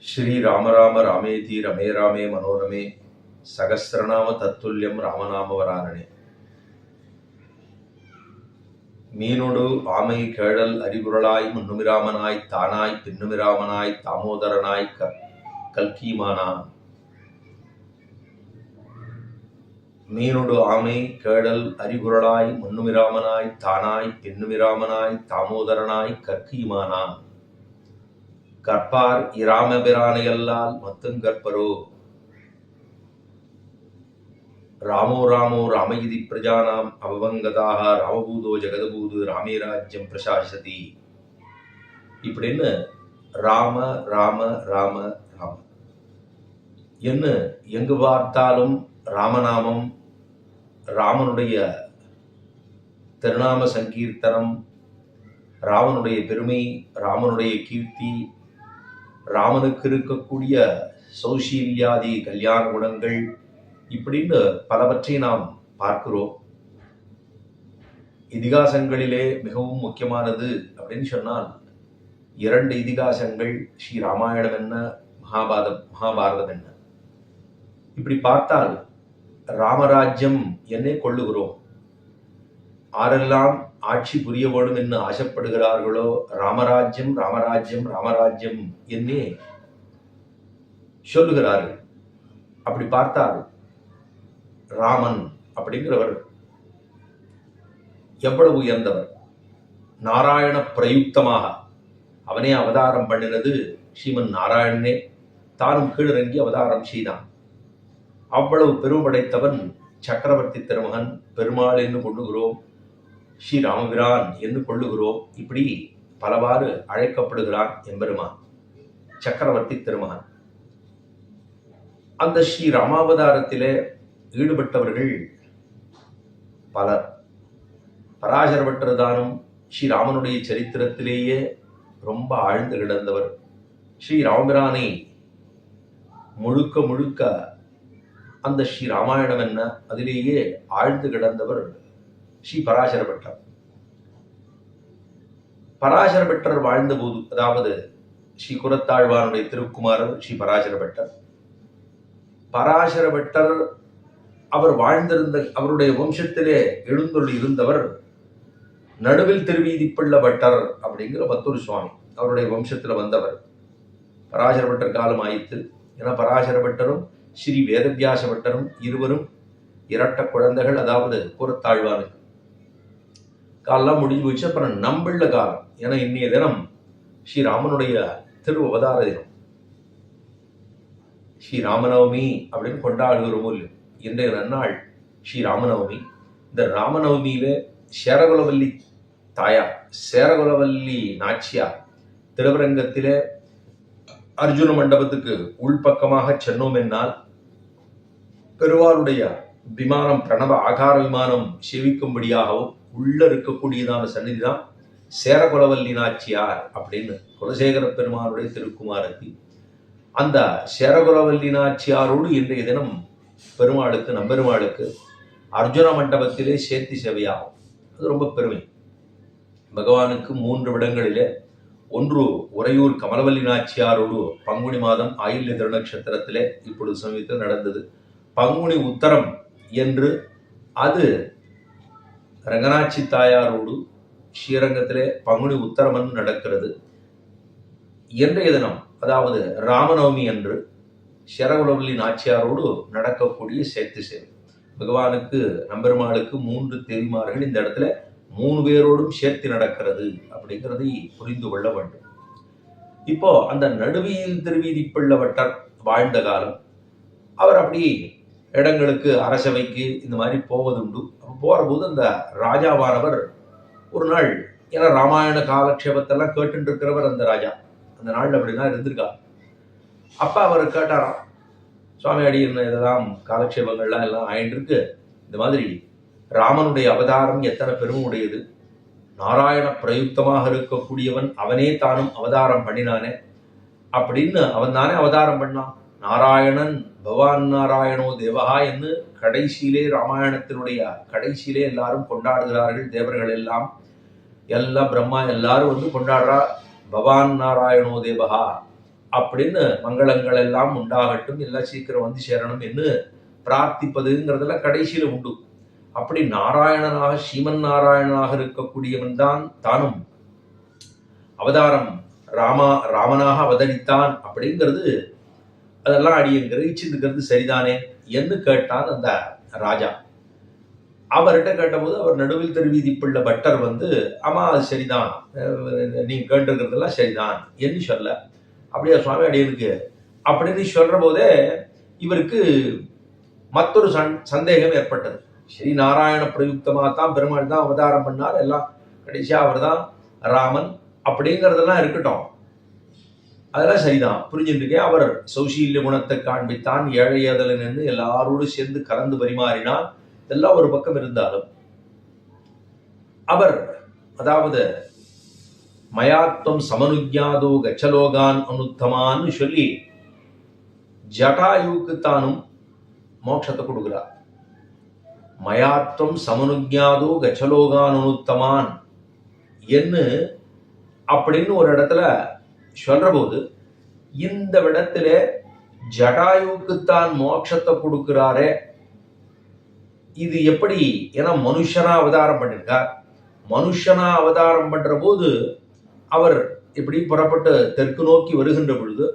श्री राम राम रामेति रमे रामे मनोरमे सहस्रनाम तत्तुल्यम रामनाम वरानने மீனொடு ஆமை கேழல் அறிகுறளாய் முன்னுமிராமனாய் தானாய் பின்னுமிராமனாய் தாமோதரனாய் கல்கிமானான். மீனொடு ஆமை கேழல் அறிகுறளாய் முன்னுமிராமனாய் தானாய் பின்னுமிராமனாய் தாமோதரனாய் கற்கிமானான். கற்பார் இராமபிரானையல்லால் மத்துங்கற்பரோ ராமோ ராமோ ராமயிதி பிரஜானாம் அவவங்கதாக ராமபூதோ ஜெகதபூது ராமே ராஜ்யம் பிரசாசதி. இப்படின்னு ராம ராம ராம ராம என்ன எங்கு பார்த்தாலும் ராமநாமம், ராமனுடைய திருநாம சங்கீர்த்தனம், ராமனுடைய பெருமை, ராமனுடைய கீர்த்தி, ராமனுக்கு இருக்கக்கூடிய சௌசீல்யாதி கல்யாண குணங்கள், இப்படின்னு பலவற்றை நாம் பார்க்கிறோம். இதிகாசங்களிலே மிகவும் முக்கியமானது அப்படின்னு சொன்னால் இரண்டு இதிகாசங்கள், ஸ்ரீ ராமாயணம் என்ன, மகாபாரதம் என்ன. இப்படி பார்த்தால் ராமராஜ்யம் என்னே கொள்ளுகிறோம். ஆரெல்லாம் ஆட்சி புரிய வேண்டும் என்று ஆசைப்படுகிறார்களோ ராமராஜ்யம் ராமராஜ்யம் ராமராஜ்யம் என்னே சொல்லுகிறார்கள். அப்படி பார்த்தால் ராமன் அப்படிங்கிறவர் எவ்வளவு உயர்ந்தவர். நாராயண பிரயுக்தமாக அவனே அவதாரம் பண்ணினது ஸ்ரீமன் நாராயணனே தானும் கீழிறங்கி அவதாரம் செய்தான். அவ்வளவு பெரும்படைத்தவன் சக்கரவர்த்தி திருமகன், பெருமாள் என்று கொள்ளுகிறோம், ஸ்ரீ ராமபிரான் என்று கொள்ளுகிறோம். இப்படி பலவாறு அழைக்கப்படுகிறான் எம்பெருமான் சக்கரவர்த்தி திருமகன். அந்த ஸ்ரீ ராமாவதாரத்திலே ஈடுபட்டவர்கள் பலர். பராசரபட்டர்தானும் ஸ்ரீராமனுடைய சரித்திரத்திலேயே ரொம்ப ஆழ்ந்து கிடந்தவர். ஸ்ரீ ராமபிரானை முழுக்க முழுக்க அந்த ஸ்ரீ ராமாயணம் என்ன அதிலேயே ஆழ்ந்து கிடந்தவர் ஸ்ரீ பராசரபட்டர். பராசரபட்டர் வாழ்ந்தபோது, அதாவது ஸ்ரீ குரத்தாழ்வானுடைய திருக்குமாரர் ஸ்ரீ பராசரபட்டர். பராசரபட்டர் அவர் வாழ்ந்திருந்த அவருடைய வம்சத்திலே எழுந்தொள்ளி இருந்தவர் நடுவில் திருவீதிப்பிள்ள பட்டர் அப்படிங்கிற மத்தொரு சுவாமி, அவருடைய வம்சத்தில் வந்தவர். பராசரபட்டர் காலம் ஆயிற்று. ஏன்னா பராசரபட்டரும் ஸ்ரீ வேதவியாச பட்டரும் இருவரும் இரட்ட குழந்தைகள். அதாவது கூரத்தாழ்வானுக்கு காலெல்லாம் முடிஞ்சு போச்சு. அப்புறம் நம்பிள்ள காலம். ஏன்னா இன்னைய தினம் ஸ்ரீராமனுடைய திரு அவதார தினம், ஸ்ரீ ராமநவமி அப்படின்னு கொண்டாடுகிறோமோ இல்லையோ. இன்றைய நன்னாள் ஸ்ரீ ராமநவமி. இந்த ராமநவமியில சேரகுலவல்லி தாயார், சேரகுலவல்லி நாச்சியார் திருவரங்கத்திலே அர்ஜுன மண்டபத்துக்கு உள்பக்கமாக சென்னோம் என்னால் பெருவாளுடைய விமானம், பிரணவ ஆகார விமானம் சேவிக்கும்படியாகவும் உள்ள இருக்கக்கூடியதான சந்நிதி தான் சேரகுலவல்லி நாச்சியார் அப்படின்னு குலசேகர பெருமானுடைய திருக்குமாரத்தி. அந்த சேரகுலவல்லி நாச்சியாரோடு இன்றைய தினம் பெருமாளுக்கு, நம்பெருமாளுக்கு அர்ஜுன மண்டபத்திலே சேர்த்தி சேவையாகும். அது ரொம்ப பெருமை. பகவானுக்கு 3 விடங்களிலே, ஒன்று உறையூர் கமலவல்லி நாச்சியாரோடு பங்குனி மாதம் ஆயில்ய திருநட்சத்திரத்திலே இப்பொழுது சமீபத்தில் நடந்தது. பங்குனி உத்தரம் என்று அது ரங்கநாச்சி தாயாரோடு ஸ்ரீரங்கத்திலே பங்குனி உத்தரம் என்று நடக்கிறது. இன்றைய தினம், அதாவது ராமநவமி அன்று சேரகுலவல்லி நாச்சியாரோடு நடக்கக்கூடிய சேர்த்து சேவை. பகவானுக்கு, நம்பெருமாளுக்கு 3 தேவிமார்கள். இந்த இடத்துல 3 பேரோடும் சேர்த்து நடக்கிறது அப்படிங்கிறதை புரிந்து கொள்ள வேண்டும். இப்போ அந்த நடுவியில் திருவீதிப்பிள்ள பட்டர் வாழ்ந்த காலம். அவர் அப்படி இடங்களுக்கு, அரசவைக்கு இந்த மாதிரி போவதுண்டு. போற போது அந்த ராஜாவானவர் ஒரு நாள், ஏன்னா ராமாயண காலக்ஷேபத்தெல்லாம் கேட்டு இருக்கிறவர் அந்த ராஜா, அந்த நாள் அப்படின்னா இருந்திருக்கார். அப்ப அவர் கேட்டாராம், சுவாமி அடி இதெல்லாம் காலக்ஷேபங்கள்லாம் எல்லாம் ஆயிட்டு இருக்கு, இந்த மாதிரி ராமனுடைய அவதாரம் எத்தனை பெருமை உடையது, நாராயண பிரயுக்தமாக இருக்கக்கூடியவன் அவனே தானும் அவதாரம் பண்ணினானே அப்படின்னு. அவன் தானே அவதாரம் பண்ணான். நாராயணன் பகவான் நாராயணோ தேவகா என்று கடைசியிலே, ராமாயணத்தினுடைய கடைசியிலே எல்லாரும் கொண்டாடுகிறார்கள். தேவர்கள் எல்லாம் பிரம்மா எல்லாரும் கொண்டாடுறா பகவான் நாராயணோ தேவகா அப்படின்னு மங்களங்கள் எல்லாம் உண்டாகட்டும், எல்லாம் சீக்கிரம் வந்து சேரணும் என்று பிரார்த்திப்பதுங்கிறதுல கடைசியில உண்டு. அப்படி நாராயணனாக ஸ்ரீமன் நாராயணனாக இருக்கக்கூடியவன் தான் தானும் அவதாரம் ராமனாக அவதரித்தான் அப்படிங்கிறது அதெல்லாம் அடியன் கிரகிச்சிருக்கிறது சரிதானே என்று கேட்டான் அந்த ராஜா. அவர்கிட்ட கேட்டபோது அவர் நடுவில் திருவீதி பிள்ளை பட்டர் வந்து ஆமா அது சரிதான், நீங்க கேட்டிருக்கிறதெல்லாம் சரிதான் என்று சொல்ல, அப்படியா சுவாமி அடியனுக்கு அப்படின்னு சொல்ற போதே இவருக்கு மற்றொரு சந்தேகம் ஏற்பட்டது. ஸ்ரீ நாராயண பிரயுக்தமா தான் பெருமாள் தான் அவதாரம் பண்ணார், எல்லாம் கடைசியா அவர் தான் ராமன் அப்படிங்கிறதெல்லாம் இருக்கட்டும், அதெல்லாம் சரிதான் புரிஞ்சுருக்கேன். அவர் சௌசீல்ய குணத்தை காண்பித்தான், ஏழையதல நின்று எல்லாரோடு சேர்ந்து கலந்து பரிமாறினார், இதெல்லாம் ஒரு பக்கம் இருந்தாலும் அவர் அதாவது மயாத்வம் சமனுஜாதோ கச்சலோகான் அனுத்தமான்னு சொல்லி ஜட்டாயுக்கு தானும் மோட்சத்தை கொடுக்கிறார். மயாத்வம் சமனுஜாதோ கச்சலோகான் அனுத்தமான் என்று அப்படின்னு ஒரு இடத்துல சொல்ற போது இந்த இடத்துல ஜடாயுக்குத்தான் மோட்சத்தை கொடுக்கிறாரே, இது எப்படி? ஏன்னா மனுஷனா அவதாரம் பண்ணிருக்கார். மனுஷனா அவதாரம் பண்ற போது அவர் இப்படி புறப்பட்டு தெற்கு நோக்கி வருகின்ற பொழுது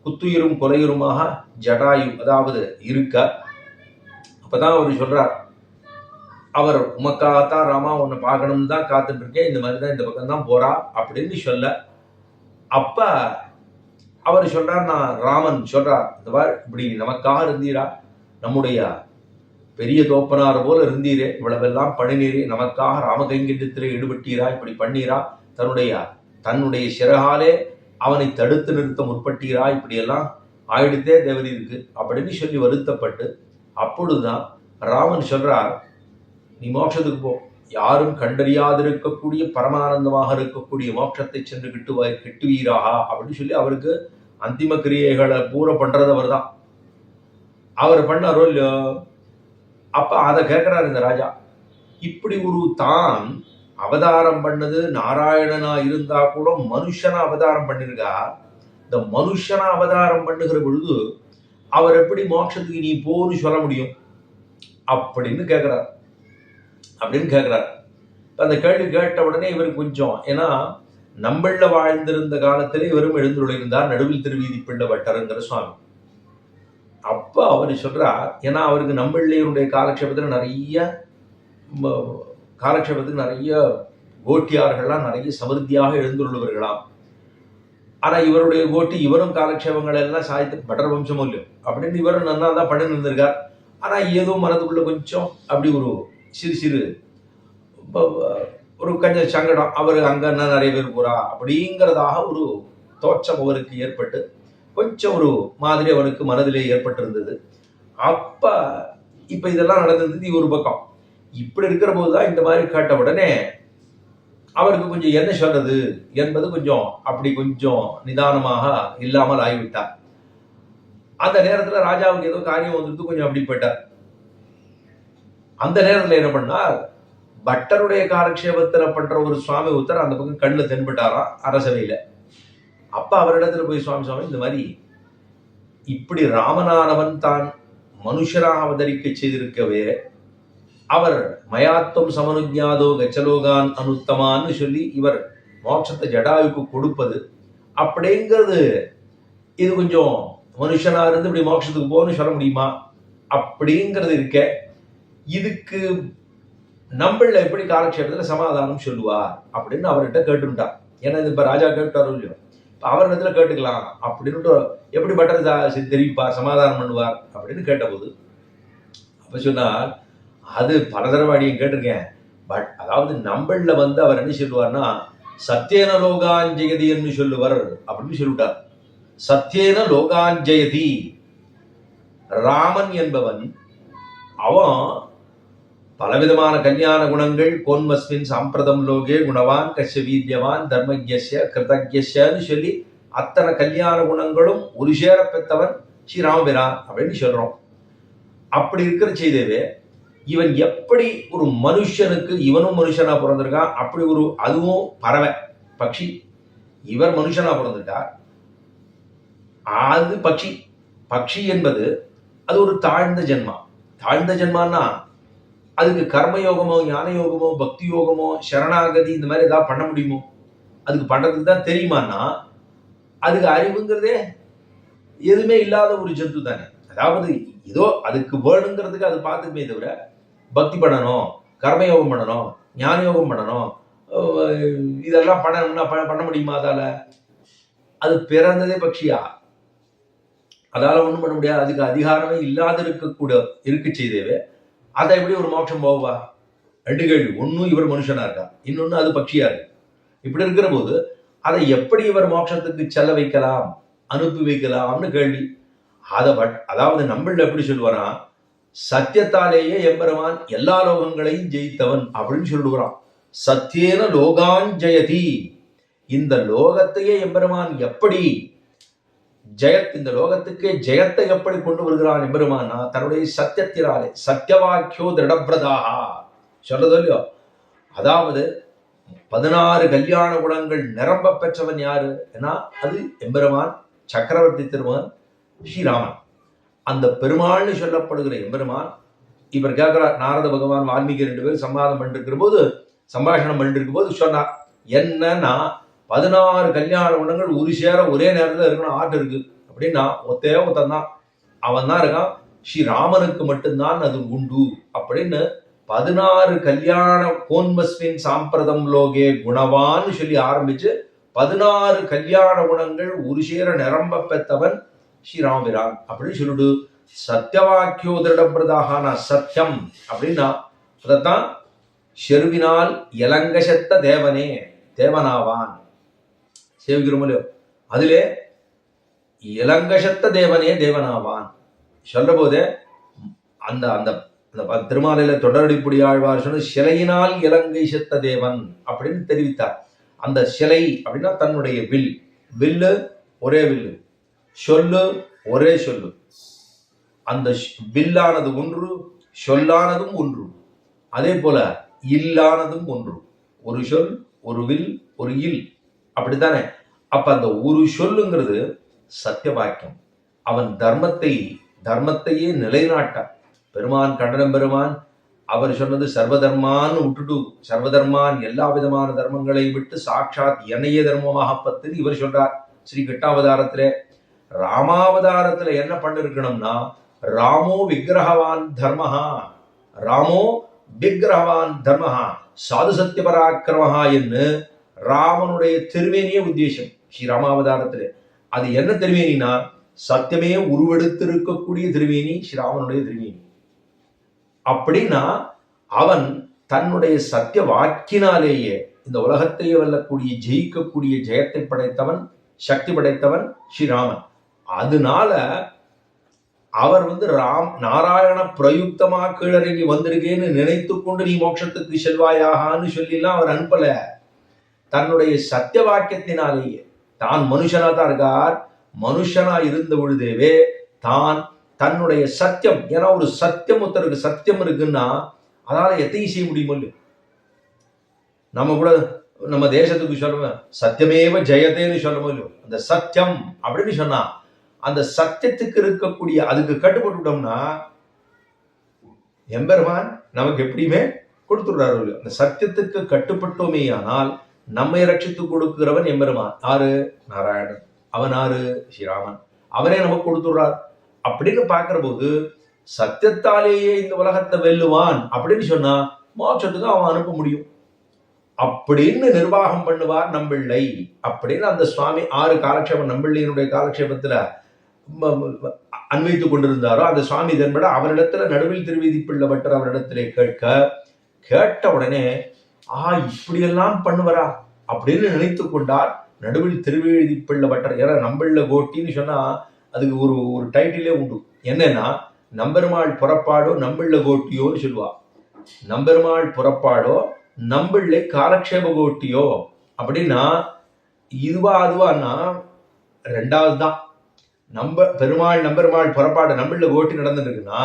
குத்துயிரும் கொலையுருமாக ஜடாயு அதாவது இருக்க, அப்பதான் அவர் சொல்றார், அவர் உமக்காகத்தான் ராமா உன்னை பார்க்கணும்னு தான் காத்துட்டு இருக்கேன், இந்த மாதிரி தான் இந்த பக்கம் தான் போறா அப்படின்னு சொல்ல, அப்ப அவர் சொல்றார், நான் ராமன் சொல்றார், இந்த மாதிரி இப்படி நமக்காக இருந்தீரா, நம்முடைய பெரிய தோப்பனார் போல இருந்தீரே, இவ்வளவெல்லாம் பண்ணினீரே, நமக்காக ராமகைங்கரியத்திலே ஈடுபட்டீரா, இப்படி பண்ணீரா, தன்னுடைய சிறகாலே அவனை தடுத்து நிறுத்த முற்பட்டீரா, இப்படி எல்லாம் ஆயிடுத்தே தேவதி இருக்கு அப்படின்னு சொல்லி வருத்தப்பட்டு, அப்பொழுதுதான் ராமன் சொல்றார், நீ மோட்சத்துக்கு போ, யாரும் கண்டறியாதிருக்கக்கூடிய பரமானந்தமாக இருக்கக்கூடிய மோட்சத்தை சென்று கிட்டுவீராகா அப்படின்னு சொல்லி அவருக்கு அந்திம கிரியைகளை பூரா பண்றது அவர் தான். அவர் பண்ணாரோ இல்லையோ, அப்ப அதை கேட்கிறார் இந்த ராஜா. இப்படி ஒரு தான் அவதாரம் பண்ணது நாராயணனா இருந்தா கூட மனுஷனா அவதாரம் பண்ணிருக்கா, இந்த மனுஷனா அவதாரம் பண்ணுகிற பொழுது அவர் எப்படி மோட்சத்துக்கு நீ போன்னு சொல்ல முடியும் அப்படின்னு கேட்கிறார். அந்த கேள்வி கேட்ட உடனே இவர் கொஞ்சம், ஏன்னா நம்மள வாழ்ந்திருந்த காலத்திலே இவரும் எழுந்துள்ளிருந்தார் நடுவில் திருவீதி பிள்ளை பட்டருங்கிற சுவாமி. அப்ப அவர் சொல்றார், ஏன்னா அவருக்கு நம்மளுடைய காலக்ஷேபத்துக்கு நிறைய கோட்டியார்கள்லாம் நிறைய சமிருத்தியாக எழுந்துள்ளவர்களாம். ஆனா இவருடைய கோட்டி இவரும் காலக்ஷேபங்கள் எல்லாம் சாய்த்து பட்டர் வம்சமும் இல்லையோ அப்படின்னு இவரும் நல்லா தான் பண்ணி இருந்திருக்கார். ஆனா ஏதோ மனதுக்குள்ள கொஞ்சம் அப்படி ஒரு சிறு ஒரு கொஞ்சம் சங்கடம், அவர் அங்க நிறைய பேர் போறா அப்படிங்கிறதாக ஒரு தோற்றம் அவருக்கு ஏற்பட்டு கொஞ்சம் ஒரு மாதிரி அவருக்கு மனதிலே ஏற்பட்டிருந்தது. அப்ப இப்ப இதெல்லாம் நடந்தது ஒரு பக்கம். இப்படி இருக்கிற போதுதான் இந்த மாதிரி கேட்ட உடனே அவருக்கு கொஞ்சம் என்ன சொல்றது என்பது கொஞ்சம் நிதானமாக இல்லாமல் ஆகிவிட்டார். அந்த நேரத்துல ராஜாவுக்கு ஏதோ காரியம் வந்துட்டு கொஞ்சம் அப்படி போயிட்டார். அந்த நேரத்துல என்ன பண்ணார், பட்டருடைய காலக்ஷேபத்துல பண்ற ஒரு சுவாமி ஒருத்தர் அந்த பக்கம் கண்ணுல தென்பட்டாராம் அரசவையில. அப்ப அவரிடத்துல போய், சுவாமி இந்த மாதிரி இப்படி ராமனானவன் தான் மனுஷராக அவதரிக்க செய்திருக்கவே அவர் மயாத்வம் சமனுஜாதோ கச்சலோகான் அனுத்தமான்னு சொல்லி இவர் மோட்சத்தை ஜடாயுக்கு கொடுப்பது அப்படிங்கிறது, இது கொஞ்சம் மனுஷனா இருந்து இப்படி மோட்சத்துக்கு போகணும்னு சொல்ல முடியுமா அப்படிங்கிறது இருக்க, இதுக்கு நம்மள எப்படி காலக்ஷேபத்துல சமாதானம் சொல்லுவார் அப்படின்னு அவர்கிட்ட கேட்டுட்டார். ஏன்னா இப்ப ராஜா கேட்டாரோ இல்லையோ, அவரிடத்துல கேட்டுக்கலாம் அப்படின்னு எப்படி பட்டர் தெரிவிப்பார், சமாதானம் பண்ணுவார் அப்படின்னு கேட்டபோது அப்ப சொன்னார், அது பல தடவையும் கேட்டிருக்கேன், பட் அதாவது நம்மள வந்து அவர் என்ன சொல்லுவார்னா சத்தியேன லோகாஞ்சயதின்னு சொல்லுவார் அப்படின்னு சொல்லிவிட்டார். சத்தியேன லோகாஞ்சயதி, ராமன் என்பவன் அவன் பலவிதமான கல்யாண குணங்கள், கோன்மஸ்மின் சாம்பிரதம் லோகே குணவான் கஷ்ய வீரியவான் தர்மஜ்ய கிருதஜ்யன்னு சொல்லி அத்தனை கல்யாண குணங்களும் ஒரு சேர பெற்றவன் ஸ்ரீராமபிரான் அப்படின்னு சொல்றோம். அப்படி இருக்கிற செய்தவே இவன் எப்படி ஒரு மனுஷனுக்கு, இவனும் மனுஷனா பிறந்திருக்கான், அப்படி ஒரு அதுவும் பறவை பட்சி, இவர் மனுஷனா பிறந்திருக்கார், அது பக்ஷி. பக்ஷி என்பது அது ஒரு தாழ்ந்த ஜென்மா. தாழ்ந்த ஜென்மான்னா அதுக்கு கர்மயோகமோ, ஞான யோகமோ, பக்தி யோகமோ, சரணாகதி இந்த மாதிரி ஏதாவது பண்ண முடியுமோ? அதுக்கு பண்றதுக்கு தான் தெரியுமான்னா அதுக்கு அறிவுங்கிறதே எதுவுமே இல்லாத ஒரு ஜந்து தானே. அதாவது ஏதோ அதுக்கு வேணுங்கிறதுக்கு அது பார்த்துக்குமே தவிர பக்தி பண்ணணும், கர்மயோகம் பண்ணணும், ஞான யோகம் பண்ணணும், இதெல்லாம் பண்ணணும்னா பண்ண முடியுமா அதால? அது பிறந்ததே பக்ஷியா, அதால ஒண்ணும் பண்ண முடியாது. அதுக்கு அதிகாரமே இல்லாத இருக்க செய்தேவே அதை எப்படி ஒரு மோட்சம் போவா? 2 கேள்வி. ஒன்னும் இவர் மனுஷனா இருக்கா, இன்னொன்னு அது பக்ஷியா இருக்கு. இப்படி இருக்கிற போது அதை எப்படி இவர் மோட்சத்துக்கு செல்ல வைக்கலாம், அனுப்பி வைக்கலாம்னு கேள்வி. அதாவது நம்மள எப்படி சொல்லுவாரா, சத்தியத்தாலேயே எம்பெருமான் எல்லா லோகங்களையும் ஜெயித்தவன் அப்படின்னு சொல்லுகிறான். சத்தியேன லோகாஞ்சயதி, இந்த லோகத்தையே எம்பெருமான் எப்படி இந்த லோகத்துக்கே ஜெயத்தை எப்படி கொண்டு வருகிறான் எம்பெருமானா? தன்னுடைய சத்தியத்தினாலே. சத்தியவாக்கியோ திருடபிரதாக சொல்றது இல்லையோ. அதாவது 16 கல்யாண குணங்கள் நிரம்ப பெற்றவன் யாரு? ஏன்னா அது எம்பெருமான் சக்கரவர்த்தி திருமகன் ஸ்ரீராமன். அந்த பெருமாள்னு சொல்லப்படுகிற எம்பெருமான் இவர் கேட்கிறார். நாரத பகவான் வால்மீகி 2 பேரும் சம்பாஷணம் பண்ணிட்டு இருக்கும் போது சொன்னார், என்னன்னா 16 கல்யாண குணங்கள் ஒரு சேர ஒரே நேரத்தில் இருக்கணும் ஆட்டு இருக்கு அப்படின்னா ஒருத்தன் தான், அவன் தான் இருக்கான். ஸ்ரீராமனுக்கு மட்டும்தான் அது உண்டு அப்படின்னு 16 கல்யாண கோன்மஸ்மின் சாம்பிரதம் லோகே குணவான்னு சொல்லி ஆரம்பிச்சு 16 கல்யாண குணங்கள் ஒரு சேர நிரம்ப பெற்றவன் ஸ்ரீராமபிரான் அப்படின்னு சொல்லிடு. சத்தியவாக்கியோ திருடபிரதாகான சத்தியம் அப்படின்னா அதைத்தான் செருவினால் இலங்கசத்த தேவனே தேவனாவான் சேவிக்கிறோம் இல்லையோ. அதிலே இலங்கசத்த தேவனே தேவனாவான் சொல்ற போதே அந்த அந்த திருமாலையில தொடரடிப்புடி ஆழ்வார் சொன்ன சிலையினால் இலங்கை செத்த தேவன் அப்படின்னு தெரிவித்தார். அந்த சிலை அப்படின்னா தன்னுடைய வில்லு ஒரே வில்லு, சொல்லு ஒரே சொல்லு. அந்த வில்லானது ஒன்று, சொல்லானதும் ஒன்று, அதே போல இல்லானதும் ஒன்று. ஒரு சொல், ஒரு வில், ஒரு இல், அப்படித்தானே. அப்ப அந்த ஒரு சொல்லுங்கிறது சத்திய வாக்கியம். அவன் தர்மத்தையே நிலைநாட்ட பெருமான் கண்டனம் பெருமான் அவர் சொன்னது சர்வதர்மான்னு விட்டுட்டு, சர்வதர்மான் எல்லா விதமான தர்மங்களை விட்டு சாட்சாத் என்னையே தர்மமாக பத்து இவர் சொல்றார் ஸ்ரீ கிருஷ்ணாவதாரத்திலே. ராமாவதாரத்துல என்ன பண்ணிருக்கணும்னா, ராமோ விக்கிரகவான் தர்மஹா, ராமோ விக்கிரகவான் தர்மஹா சாது சத்திய பராக்கிரமஹா என்று ராமனுடைய திருவேணியே உத்தேசம் ஸ்ரீ ராமாவதாரத்திலே. அது என்ன திருவேணினா, சத்தியமே உருவெடுத்திருக்கக்கூடிய திருவேணி ஸ்ரீராமனுடைய திருவேணி. அப்படின்னா அவன் தன்னுடைய சத்திய வாக்கினாலேயே இந்த உலகத்தையே வெல்லக்கூடிய ஜெயிக்கக்கூடிய ஜெயத்தை படைத்தவன், சக்தி படைத்தவன் ஸ்ரீராமன். அதனால அவர் நாராயண பிரயுக்தமா கீழறங்கி வந்திருக்கேன்னு நினைத்து கொண்டு நீ மோட்சத்துக்கு செல்வாயாகான்னு சொல்லிலாம் அவர் அனுப்பல. தன்னுடைய சத்திய வாக்கியத்தினாலேயே தான் மனுஷனா தான் இருக்கார். மனுஷனா இருந்த பொழுதேவே தான் தன்னுடைய சத்தியம், ஏன்னா ஒரு சத்தியம் ஒருத்தருக்கு சத்தியம் இருக்குன்னா அதனால எத்தையும் செய்ய முடியுமோ இல்லையோ. நம்ம கூட நம்ம தேசத்துக்கு சொல்லுவேன் சத்தியமேவ ஜெயத்தேன்னு சொல்லமோ இல்லையோ. அந்த சத்தியம் அப்படின்னு சொன்னா அந்த சத்தியத்துக்கு இருக்கக்கூடிய அதுக்கு கட்டுப்பட்டுட்டோம்னா எம்பெருமான் நமக்கு எப்படியுமே கொடுத்துடுறாரு இல்லையோ. அந்த சத்தியத்துக்கு கட்டுப்பட்டோமே ஆனால் நம்மை ரட்சித்து கொடுக்கிறவன் எம்பெருமான். ஆறு நாராயணன், அவன் ஆறு ஸ்ரீராமன், அவரே நமக்கு கொடுத்துடுறார். அப்படின்னு பார்க்கிற போது சத்தியத்தாலேயே இந்த உலகத்தை வெல்லுவான் அப்படின்னு சொன்னா மோட்சத்துக்கு அவன் அனுப்ப முடியும் அப்படின்னு நிர்வாகம் பண்ணுவார் நம்பிள்ளை அப்படின்னு அந்த சுவாமி 6 காலக்ஷேபம் நம்பிள்ளையினுடைய காலக்ஷேபத்துல அன்வைத்துக் கொண்டிருந்தாரோ அந்த சுவாமி இதன்பட அவரிடத்துல நடுவில் திருவீதி பிள்ளை பட்டர் அவரிடத்திலே கேட்ட உடனே இப்படியெல்லாம் பண்ணுவரா அப்படின்னு நினைத்து கொண்டார் நடுவில் திருவேதி பிள்ளை பட்டர். ஏன்னா நம்பிள்ள கோட்டின்னு சொன்னா அதுக்கு ஒரு டைட்டிலே உண்டு. என்னன்னா நம்பெருமாள் புறப்பாடோ நம்பிள்ள கோட்டியோன்னு சொல்லுவா. நம்பெருமாள் புறப்பாடோ நம்பிள்ளை காலக்ஷேப கோட்டியோ அப்படின்னா அதுவான்னா 2வது தான். நம்பெருமாள் புறப்பாடு நம்பிள்ள கோட்டி நடந்துட்டு இருக்குன்னா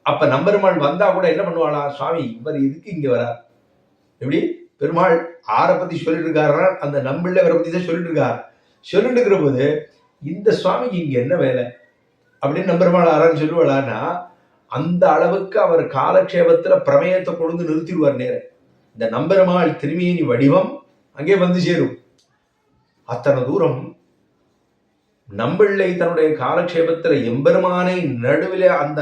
அப்ப நம்பெருமாள் வந்தா கூட என்ன பண்ணுவாளா, சுவாமி இவர் எதுக்கு இங்க வரார், எப்படி பெருமாள் ஆரை பத்தி சொல்லிட்டு இருக்காருன்னா அந்த நம்பிள்ள இவரை பத்தி தான் சொல்லிட்டு இருக்கார். சொல்லிட்டு இருக்கிற போது இந்த சுவாமிக்கு இங்க என்ன வேலை அப்படின்னு நம்பெருமாள் ஆரான்னு சொல்லுவாளான்னா, அந்த அளவுக்கு அவர் காலக்ஷேபத்துல பிரமேயத்தை கொண்டு நிறுத்திடுவார் நேர. இந்த நம்பெருமாள் திருமேனி வடிவம் அங்கே வந்து சேரும். அத்தனை தூரம் நம்பிள்ளை தன்னுடைய காலக்ஷேபத்துல எம்பெருமானை நடுவிலே அந்த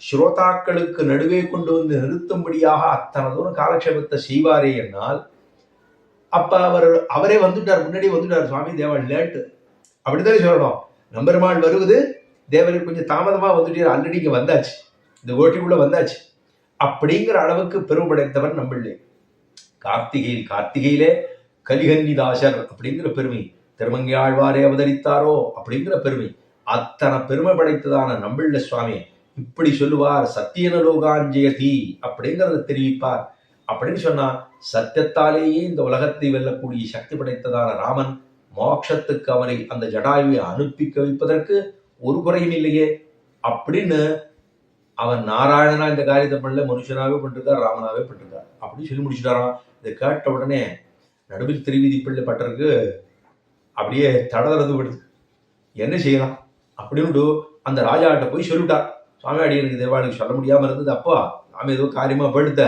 ஸ்ரோதாக்களுக்கு நடுவே கொண்டு வந்து நிறுத்தும்படியாக அத்தனை தூரம் காலக்ஷேபத்தை செய்வாரே என்னால், அப்ப அவரே வந்துட்டார், முன்னாடி வந்துட்டார். சுவாமி தேவன் லேட்டு அப்படித்தானே சொல்லணும். நம்பெருமாள் வருவது தேவருக்கு கொஞ்சம் தாமதமா வந்துட்டு ஆல்ரெடி இங்க வந்தாச்சு, இந்த ஓட்டிக்குள்ள வந்தாச்சு அப்படிங்கிற அளவுக்கு பெருமைப்படைத்தவர் நம்பிள்ளை. கார்த்திகையிலே கலிகன்னிதாசர் அப்படிங்கிற பெருமை, திருமங்கை ஆழ்வாரே அவதரித்தாரோ அப்படிங்கிற பெருமை, அத்தனை பெருமை படைத்ததான நம்பிள்ள சுவாமி இப்படி சொல்லுவார். சத்தியனலோகாஞ்சயதி அப்படிங்கிறத தெரிவிப்பார். அப்படின்னு சொன்னா சத்தியத்தாலேயே இந்த உலகத்தை வெல்லக்கூடிய சக்தி படைத்ததான ராமன் மோட்சத்துக்கு அவரை அந்த ஜடாயுவை அனுப்பிக்க வைப்பதற்கு ஒரு குறையும் இல்லையே அப்படின்னு அவன் நாராயணனா இந்த காரியத்தை பண்ணல, மனுஷனாவே பண்ணிருக்கார், ராமனாவே பண்ணிருக்கார் அப்படின்னு சொல்லி முடிச்சுட்டாராம். இதை கேட்ட உடனே நடுவில் திருவிதி பிள்ளை பட்டருக்கு அப்படியே தடதறது விடுது. என்ன செய்யலாம் அப்படின்னு அந்த ராஜாட்ட போய் சொல்லிவிட்டார். சுவாமி அடியனுக்கு தேவாளுக்கு சொல்ல முடியாம இருந்தது, அப்பா நாம ஏதோ காரியமா படுத்த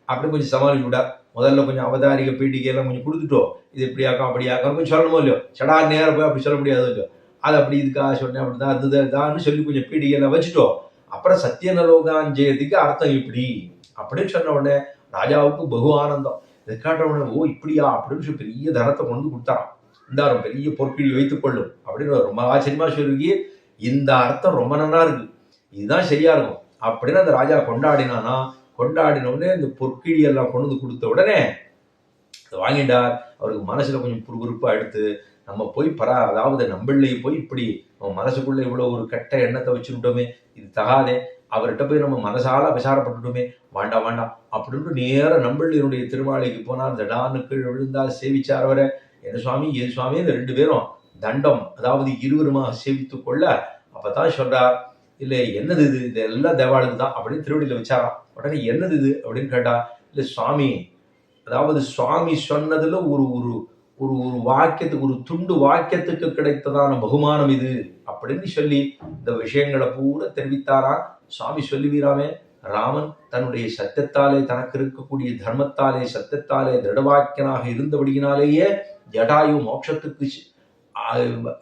அப்படின்னு கொஞ்சம் சமாளிச்சு விட்டார். முதல்ல கொஞ்சம் அவதாரிக பீட்டிகையெல்லாம் கொஞ்சம் கொடுத்துட்டோம், இது இப்படியாக்கம் அப்படியாக்கம் கொஞ்சம் சொல்லணுமோ இல்லையோ, சடா நேரம் போய் அப்படி சொல்ல முடியாது இல்லையோ, அது அப்படி இதுக்காக சொன்னேன் அப்படிதான் அதுதான்னு சொல்லி கொஞ்சம் பீடிகையெல்லாம் வச்சுட்டோம். அப்புறம் சத்தியனலோகாஞ்சயத்துக்கு அர்த்தம் இப்படி அப்படின்னு சொன்ன உடனே ராஜாவுக்கு பகு ஆனந்தம். இதை காட்ட உடனே ஓ இப்படியா அப்படின்னு சொல்லி பெரிய தனத்தை கொண்டு கொடுத்தாராம். இந்தாரும் பெரிய பொற்கிழி வைத்துக் கொள்ளும் அப்படின்னு ரொம்ப ஆச்சரியமா சொல்லி, இந்த அர்த்தம் ரொம்ப நல்லா இருக்கு, இதுதான் சரியா இருக்கும் அப்படின்னு அந்த ராஜா கொண்டாடினானா. கொண்டாடினோடனே இந்த பொற்கிழி எல்லாம் கொண்டு வந்து கொடுத்த உடனே வாங்கிட்டார். அவருக்கு மனசுல கொஞ்சம் புறுபுறுப்பா எடுத்து, நம்ம போய் அதாவது நம்பிள்ளையை போய் இப்படி நம்ம மனசுக்குள்ள இவ்வளவு ஒரு கெட்ட எண்ணத்தை வச்சுக்கிட்டோமே, இது தகாதே, அவர்கிட்ட போய் நம்ம மனசால விசாரப்பட்டுட்டோமே, வேண்டாம் வேண்டாம் அப்படின்னு நேர நம்பிள்ளையினுடைய திருமாலைக்கு போனார். தடான்னு கீழ் விழுந்தால் சேவிச்சார் அவரை. என்ன சுவாமி ஏது சுவாமி, இந்த ரெண்டு பேரும் தண்டம் அதாவது இருவருமாக சேவித்து கொள்ள அப்பதான் சொல்றார், இல்லை என்னது இது, இதெல்லாம் தேவாளுக்கு தான் அப்படின்னு திருவடியில வச்சாராம். உடனே என்னது இது அப்படின்னு கேட்டா, இல்லை சுவாமி அதாவது சுவாமி சொன்னதுல ஒரு ஒரு ஒரு ஒரு வாக்கியத்துக்கு ஒரு துண்டு வாக்கியத்துக்கு கிடைத்ததான பகுமானம் இது அப்படின்னு சொல்லி இந்த விஷயங்களை பூரா தெரிவித்தாரா. சுவாமி சொல்லுவீராமே, ராமன் தன்னுடைய சத்தியத்தாலே தனக்கு இருக்கக்கூடிய தர்மத்தாலே சத்தியத்தாலே திருடவாக்கியனாக இருந்தபடியினாலேயே ஜடாயு மோட்சத்துக்கு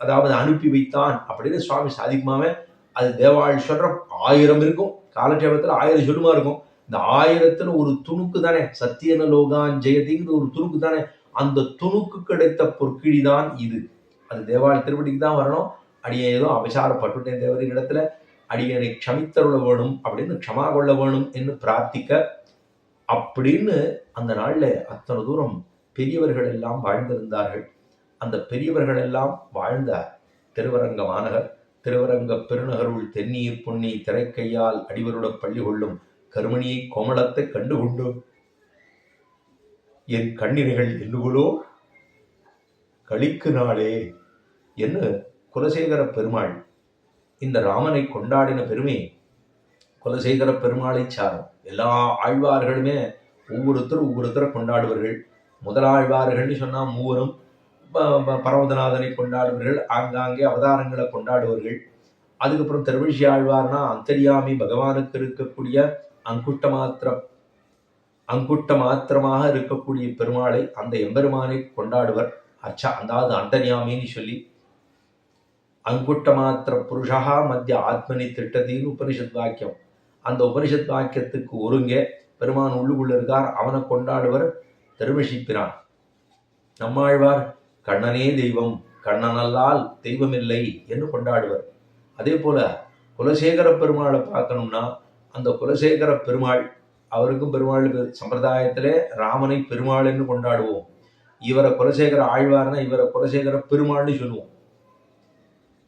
அதாவது அனுப்பி வைத்தான் அப்படின்னு சுவாமி சாதிக்குமாவே. அது தேவாள் சொல்ற 1000 இருக்கும், காலட்சேபத்துல 1000 சொல்லுமா இருக்கும். இந்த 1000த்துல ஒரு துணுக்கு தானே சத்தியனலோகாஞ்சயதிங்கிற ஒரு துணுக்கு தானே, அந்த துணுக்கு கிடைத்த பொற்கிழிதான் இது. அது தேவாள் திருவடிக்கு தான் வரணும். அடியேன் ஏதோ அபசாரப்பட்டுட்டேன் தேவரின் இடத்துல, அடியனை க்ஷமித்தருள வேணும் அப்படின்னு க்ஷமா கொள்ள வேணும் என்று பிரார்த்திக்க. அப்படின்னு அந்த நாள்ல அத்தனை தூரம் பெரியவர்கள் எல்லாம் வாழ்ந்திருந்தார்கள். அந்த பெரியவர்கள் எல்லாம் வாழ்ந்த திருவரங்க மாநகர், திருவரங்க பெருநகருள் தென்னீர் பொன்னி திரைக்கையால் அடிவருட பள்ளி கொள்ளும் கருமணியை கோமளத்தை கண்டு கொண்டு என் கண்ணினைகள் எண்ணுகளோ களிக்கு நாளே என்று குலசேகர பெருமாள் இந்த ராமனை கொண்டாடின பெருமை குலசேகர பெருமாளை சாரும். எல்லா ஆழ்வார்களுமே ஒவ்வொருத்தரை கொண்டாடுவார்கள். முதலாழ்வார்கள்னு சொன்னா மூவரும் பரமதநாதனை கொண்டாடுவார்கள், ஆங்காங்கே அவதாரங்களை கொண்டாடுவார்கள். அதுக்கப்புறம் திருவழிசி ஆழ்வார்னா அந்தரியாமி பகவானுக்கு இருக்கக்கூடிய அங்குட்ட மாத்திரமாக இருக்கக்கூடிய பெருமாளை அந்த எம்பெருமானை கொண்டாடுவர். அதாவது அந்தரியாமின்னு சொல்லி அங்குட்ட மாத்திர புருஷா மத்திய ஆத்மனி திட்டத்தின்னு உபனிஷத் வாக்கியம். அந்த உபனிஷத் வாக்கியத்துக்கு ஒருங்கே பெருமான் உள்ளுக்குள்ள இருக்கார், அவனை கொண்டாடுவர் திருவழிப்பிரான். நம்மாழ்வார் கண்ணனே தெய்வம், கண்ணனல்லால் தெய்வமில்லை என்று கொண்டாடுவர். அதே போல குலசேகர பெருமாளை பார்க்கணும்னா அந்த குலசேகர பெருமாள், அவருக்கும் பெருமாள் பேர். சம்பிரதாயத்திலே ராமனை பெருமாள் என்று கொண்டாடுவோம். இவரை குலசேகர ஆழ்வார்னா இவரை குலசேகர பெருமாள்னு சொல்லுவோம்.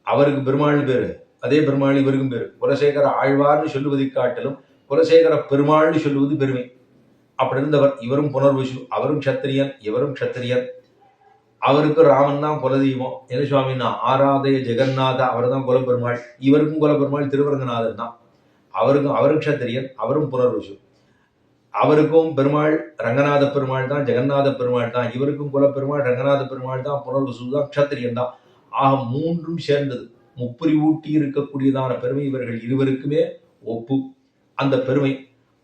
அவருக்கு பெருமாள் பேரு, அதே பெருமாள் இவருக்கும் பேரு. குலசேகர ஆழ்வார்னு சொல்லுவதை காட்டிலும் குலசேகர பெருமாள்னு சொல்லுவது பெருமை. அப்படி இருந்தவர். இவரும் புனர்வசு, அவரும் க்ஷத்திரியன், இவரும் க்ஷத்திரியன். அவருக்கு ராமன் தான் குலதெய்வம். என்ன சுவாமின்னா ஆராதய ஜெகநாத, அவர் தான் குலப்பெருமாள். இவருக்கும் குலப்பெருமாள் திருவரங்கநாதன் தான். அவரும் க்ஷத்திரியன், அவரும் புனர்வசு. அவருக்கும் பெருமாள் ரங்கநாத பெருமாள் தான், ஜெகநாத பெருமாள் தான். இவருக்கும் குலப்பெருமாள் ரங்கநாத பெருமாள் தான், புனர்வசு தான், க்ஷத்திரியன் தான். ஆக மூன்றும் சேர்ந்தது. முப்புரிவூட்டி இருக்கக்கூடியதான பெருமை இவர்கள் இருவருக்குமே ஒப்பு அந்த பெருமை.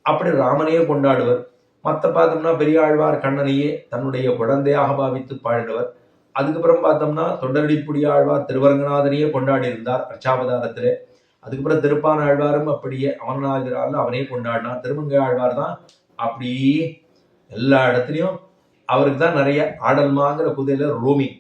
அப்படி ராமனையே கொண்டாடுவர். மற்ற பார்த்தோம்னா பெரியாழ்வார் கண்ணனையே தன்னுடைய குழந்தையாக பாவித்து பாடினவர். அதுக்கப்புறம் பார்த்தோம்னா தொண்டரடிப்புடி ஆழ்வார் திருவரங்கநாதனையே கொண்டாடி இருந்தார் அர்ச்சாவதாரத்திலே. அதுக்கப்புறம் திருப்பான ஆழ்வாரும் அப்படியே அமரநாதரால் அவனே கொண்டாடினார். திருமங்கை ஆழ்வார் தான் அப்படி எல்லா இடத்துலையும் அவருக்கு தான் நிறைய ஆடல்மாங்கிற குதிரையில ரோமிங்